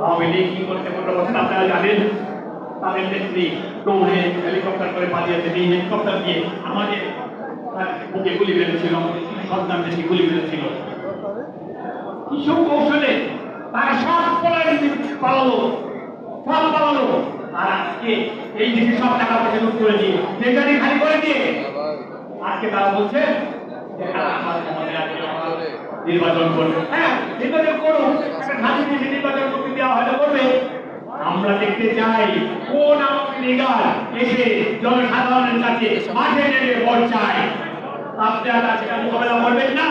আওয়ামী লীগ কি করতে বসে আপনারা জানেন। তাদের নেত্রী দৌড়ে হেলিকপ্টার করে পালিয়েছে, এই হেলিকপ্টার দিয়ে আমাদের বুকে গুলি মেরেছিল, সন্তানদেরকে গুলি মেরেছিল। কিছু কৌশলে তারা সব পালালো, সব পালালো। আর আজকে এই দেশে সব টাকা পয়সা লুট করে দিয়ে ট্রেজারি খালি করে দিয়ে আজকে তারা বলছে নির্বাচন করবে। হ্যাঁ, নির্বাচন করুন, একটা স্বাধীন দেশে নির্বাচন করতে দেওয়া হয়তো করবে। আমরা দেখতে চাই কোন আওয়ামী লীগার এসে জনসাধারণের কাছে মাঠে নেমে ভোট চায়। আপনারা সেটা মোকাবেলা করবেন না।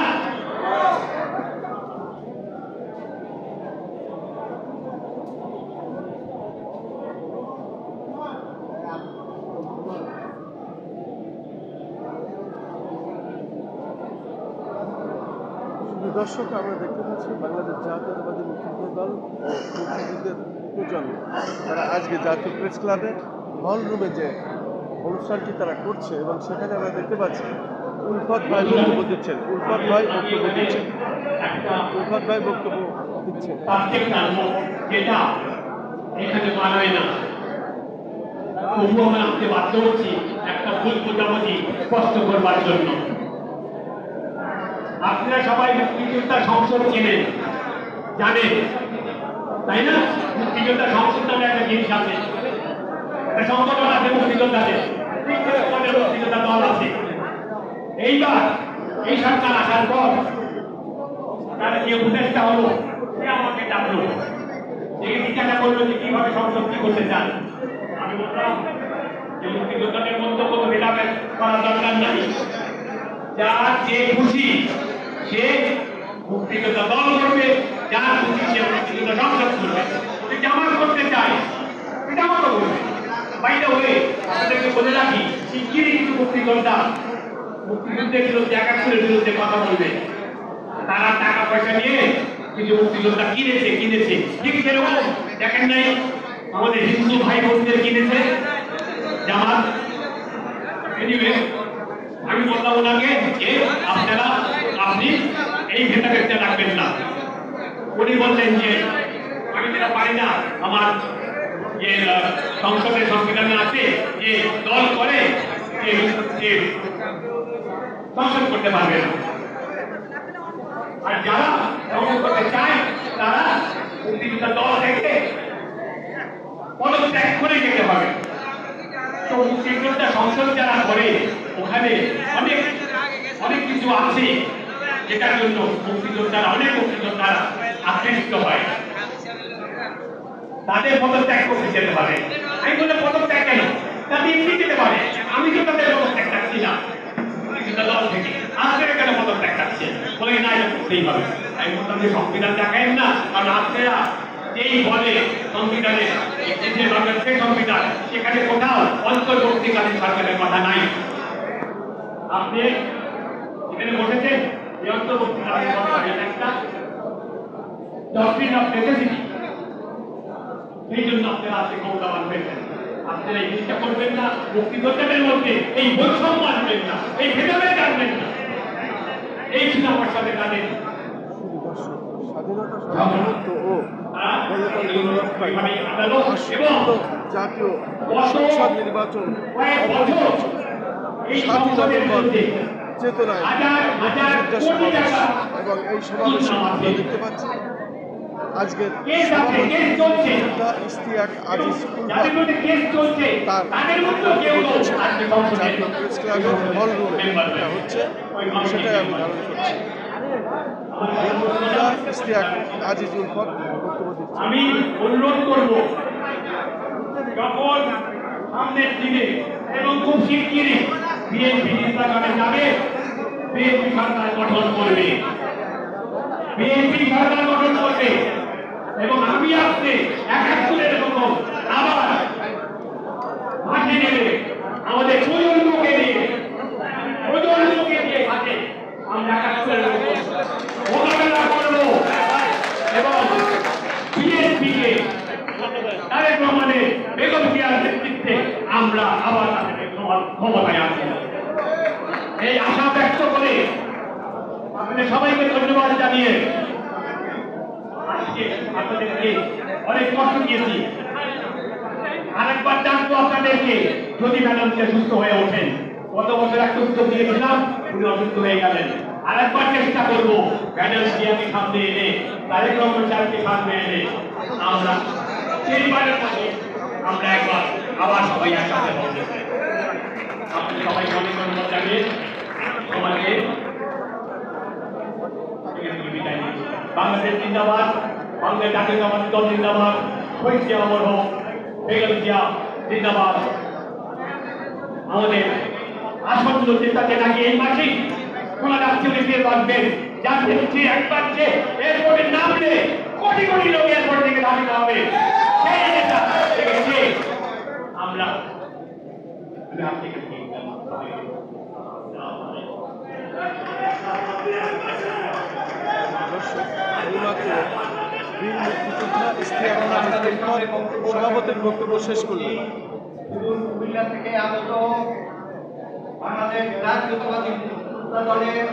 দর্শক, আমরা দেখতে পাচ্ছি বাংলাদেশ জাতীয়তাবাদী মুক্তিযুদ্ধ দল ও মুক্তিযুদ্ধের প্রজন্ম তারা আজকে জাতীয় প্রেস ক্লাবে হল রুমে যে অনুষ্ঠানটি তারা করছে এবং সেখানে আমরা দেখতে পাচ্ছি উলফত ভাই বক্তব্য দিচ্ছেন। উলফত ভাই বক্তব্য দিচ্ছেন। এখানে মানায় না, তবুও আমরা আসতে বাধ্য হচ্ছি একটা ভুল বোঝাবুঝি স্পষ্ট করবার জন্য। আপনারা সবাই মুক্তিযোদ্ধা সংসদ চেনেন, জানেন, তাই না? মুক্তিযোদ্ধা সংসদ নামে একটা জিনিস আছে, একটা সংগঠন আছে মুক্তিযোদ্ধাদের, মুক্তিযোদ্ধা দল আছে। এইবার এই সরকার আসার পর তারা যে উপদেষ্টা হলো, সে আমাকে ডাকলো, জিজ্ঞাসা করলো যে কিভাবে সংসদ কি করতে চান। আমি বললাম যে মুক্তিযোদ্ধাদের মন্তব্য তো ভেদাভেদ করার দরকার নাই, যার যে খুশি সে মুক্তিযোদ্ধা দল করবে, যার খুশি সে মুক্তিযোদ্ধা সংসদ করবে। জামাত করতে চাই জামাত করবে। বাইরে হয়ে আপনাদেরকে বলে রাখি, শিগগিরই কিছু মুক্তিযোদ্ধা মুক্তিযুদ্ধের বিরুদ্ধে, একাত্তরের বিরুদ্ধে কথা বলবে। তারা টাকা পয়সা নিয়ে কিছু মুক্তিযোদ্ধা কিনেছে ঠিক সেরকম দেখেন নাই আমাদের হিন্দু ভাই বোনদের কিনেছে জামাত। আমি বললাম ওনাকে যে আপনি এই ভেদাভেদটা রাখবেন না। উনি বললেন যে আমি যেটা পারি না, আমার যে সংসদের সংবিধানে আছে যে দল করে যে সংসদ করতে পারবে না, আর যারা সংসদ করতে চায় তারা মুক্তিযোদ্ধা দল থেকে পদত্যাগ করে যেতে হবে। তো মুক্তিযোদ্ধা সংসদ যারা করে ওখানে অনেক কিছু আছে যেটার জন্য অনেক মুক্তিযোদ্ধারা আকৃষ্ট হয়, তাদের পদত্যাগ করতে যেতে পারে। আমি বলে পদত্যাগ কেন, তাদের এমনি যেতে পারে। আমি তো তাদের পদত্যাগ চাচ্ছি না, মুক্তিযোদ্ধা দল থেকে আপনারা কেন পদত্যাগ চাচ্ছে বলে না, এটা করতেই হবে। আমি বলতাম যে সংবিধান দেখায় না, কারণ আপনারা যেই বলে সংবিধানে সেই সংবিধান, সেখানে কোথাও অন্তর্বর্তীকালীন সরকারের কথা নাই। আপনি এখানে বসেছেন এই অন্তর্বর্তীকালীন সরকারের একটা ডক্ট্রিন অফ নেসেসিটি, সেই জন্য আপনারা আজকে ক্ষমতাবান হয়েছেন। আপনারা এই জিনিসটা করবেন না, মুক্তিযোদ্ধাদের মধ্যে এই বৈষম্য আনবেন না, এই ভেদাভেদ আনবেন না। এই ছিল আমার সাথে তাদের স্বাধীনতা, সার্বভৌমত্ব ও গণতন্ত্র রক্ষায় জাতীয় সংসদ নির্বাচন চেতনায় মুক্তিযোদ্ধা সমাবেশ, এবং এই সমাবেশে আমরা দেখতে পাচ্ছি আজকের মুক্তিযোদ্ধা ইশতিয়াক আজিজ তার জাতীয় প্রেস ক্লাবের হল রুমে এটা হচ্ছে, সেটাই আমি ধারণ করছি। ইশতিয়াক আজিজ উলফত বক্তব্য দিচ্ছি। আমি অনুরোধ করব, যখন সামনের দিনে এবং খুব শিগগিরই বিএনপি নির্বাচনে যাবে, বিএনপি সরকার গঠন করবে, এবং আমি আপনি ৭১-এর মতো আবার মাঠে নেবে আমাদের প্রজন্মকে দিয়ে হাতে আমরা ৭১-এর মতো মোকাবেলা করবো, এবং বিএনপিকে তারেক রহমানের বেগম জিয়ার নেতৃত্বে আমরা আবার ক্ষমতায় আসবো। এই আশা ব্যক্ত করে আপনাদের সবাইকে ধন্যবাদ জানিয়ে আজকে আপনাদেরকে অনেক কষ্ট দিয়েছি। আরেকবার ডাকবো আপনাদেরকে, যদি ম্যাডামকে সুস্থ হয়ে ওঠেন। গত বছর একটা উত্তর দিয়েছিলাম, উনি অসুস্থ হয়ে গেলেন। আরেকবার চেষ্টা করবো ম্যাডামকে আমি সামনে এনে, তারেক রহমান সাহেবকে সামনে এনে আমরা সেইবারের মতো আমরা একবার আবার সবাই একসাথে বলতে চাই। আপনি সবাইকে অনেক ধন্যবাদ জানিয়ে সবাইকে বিদায় নিচ্ছি। বাংলাদেশ জিন্দাবাদ, বাংলাদেশ জাতীয়তাবাদী দল জিন্দাবাদ, শহীদ জিয়া অমর হোক, বেগম জিয়া জিন্দাবাদ। আমাদের আসন্ন চিন্তাকে নাকি এই মাসেই শোনা যাচ্ছে উনি ফিরে বাঁচবেন। যাচ্ছে হচ্ছে একবার যে এয়ারপোর্টের নামলে কোটি কোটি লোক এয়ারপোর্ট থেকে নামিতে হবে, সেই নেতা থেকে আমরা এইমাত্র বীর মুক্তিযোদ্ধা ইশতিয়াক সভাপতির বক্তব্য শেষ করলেন। কুমিল্লা থেকে আগত বাংলাদেশ জাতীয়তাবাদী মুক্তিযোদ্ধা দলের